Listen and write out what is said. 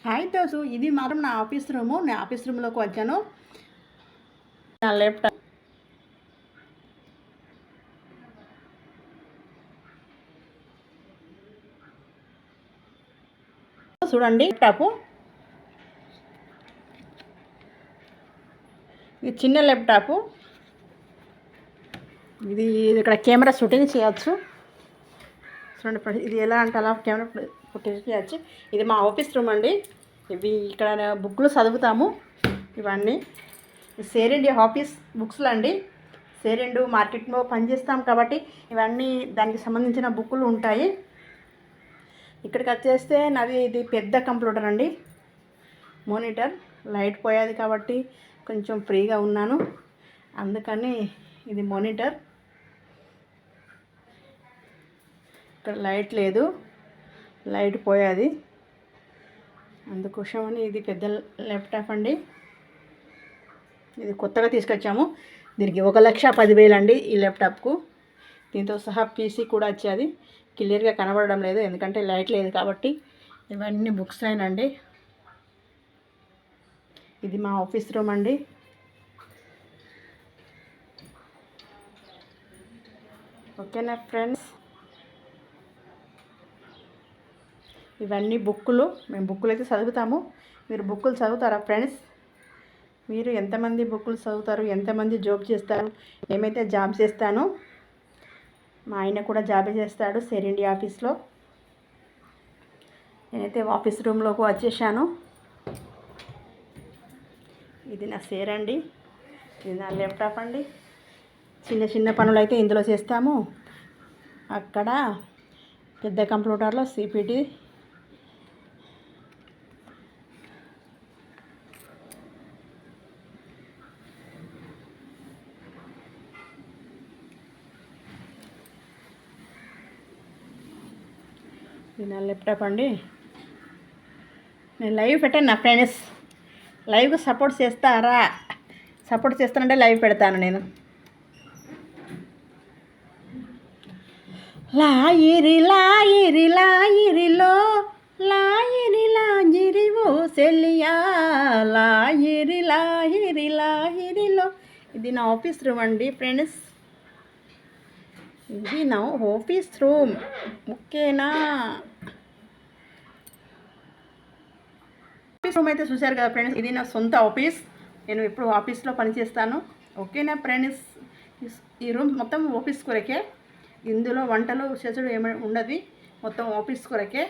Hi తోసు, ఇది మాత్రం నా ఆఫీస్ రూము. నేను ఆఫీస్ రూమ్లోకి వచ్చాను. నా ల్యాప్టాప్ చూడండి. ల్యాప్టాప్ ఇది చిన్న ల్యాప్టాప్. ఇది ఇక్కడ కెమెరా షూటింగ్ చేయొచ్చు. చూడండి, ఇది ఎలా అంటే అలా కెమెరా ఫుటేజ్ చేయొచ్చు. ఇది మా ఆఫీస్ రూమ్ అండి. ఇవి ఇక్కడ బుక్లు చదువుతాము. ఇవన్నీ షేర్ ఇండియా ఆఫీస్ బుక్స్లు అండి. షేర్ ఇండియా మార్కెట్లో పనిచేస్తాం కాబట్టి ఇవన్నీ దానికి సంబంధించిన బుక్కులు ఉంటాయి. ఇక్కడికి వచ్చేస్తే నాది ఇది పెద్ద కంప్యూటర్ అండి. మానిటర్ లైట్ పోయేది కాబట్టి కొంచెం ఫ్రీగా ఉన్నాను, అందుకని ఇది మానిటర్. ఇక్కడ లైట్ లేదు, లైట్ పోయేది, అందుకోసమని ఇది పెద్ద ల్యాప్టాప్ అండి. ఇది కొత్తగా తీసుకొచ్చాము. దీనికి 1,10,000 అండి ఈ ల్యాప్టాప్కు. దీంతో సహా పీసీ కూడా వచ్చేది. క్లియర్గా కనబడడం లేదు ఎందుకంటే లైట్ లేదు కాబట్టి. ఇవన్నీ బుక్స్ అయినండి. ఇది మా ఆఫీస్ రూమ్ అండి. ఓకేనా ఫ్రెండ్స్, ఇవన్నీ బుక్కులు. మేము బుక్కులు అయితే చదువుతాము. మీరు బుక్కులు చదువుతారా ఫ్రెండ్స్? మీరు ఎంతమంది బుక్కులు చదువుతారు, ఎంతమంది జాబ్ చేస్తారు? మేమైతే జాబ్ చేస్తాను. మా ఆయన కూడా జాబ్ చేస్తాడు షేర్ ఇండియా ఆఫీస్లో. నేనైతే ఆఫీస్ రూమ్లోకి వచ్చేసాను. ఇది నా షేర్ అండి, ఇది నా ల్యాప్టాప్ అండి. చిన్న చిన్న పనులు అయితే ఇందులో చేస్తాము. అక్కడ పెద్ద కంప్యూటర్లో సిపిటి, ఇది నా ల్యాప్టాప్ అండి. నేను లైవ్ పెట్టాను నా ఫ్రెండ్స్. లైవ్కి సపోర్ట్ చేస్తారా? సపోర్ట్ చేస్తానంటే లైవ్ పెడతాను నేను. లాయిరి లాయిరి లాయిరిలో లాయిరి లాయిరి ఓ సెలియా లాయిరి లాయిరి లాయిరిలో. ఇది నా ఆఫీస్ రూమ్ అండి ఫ్రెండ్స్. ఇది నా ఆఫీస్ రూమ్, ఓకేనా? ఆఫీస్ రూమ్ అయితే చూశారు కదా ఫ్రెండ్స్. ఇది నా సొంత ఆఫీస్. నేను ఎప్పుడు ఆఫీస్లో పనిచేస్తాను, ఓకేనా ఫ్రెండ్స్? ఈ రూమ్ మొత్తం ఆఫీస్ కొరకే. ఇందులో వంటలు చేసుడు ఏమైనా ఉండదు, మొత్తం ఆఫీస్ కొరకే.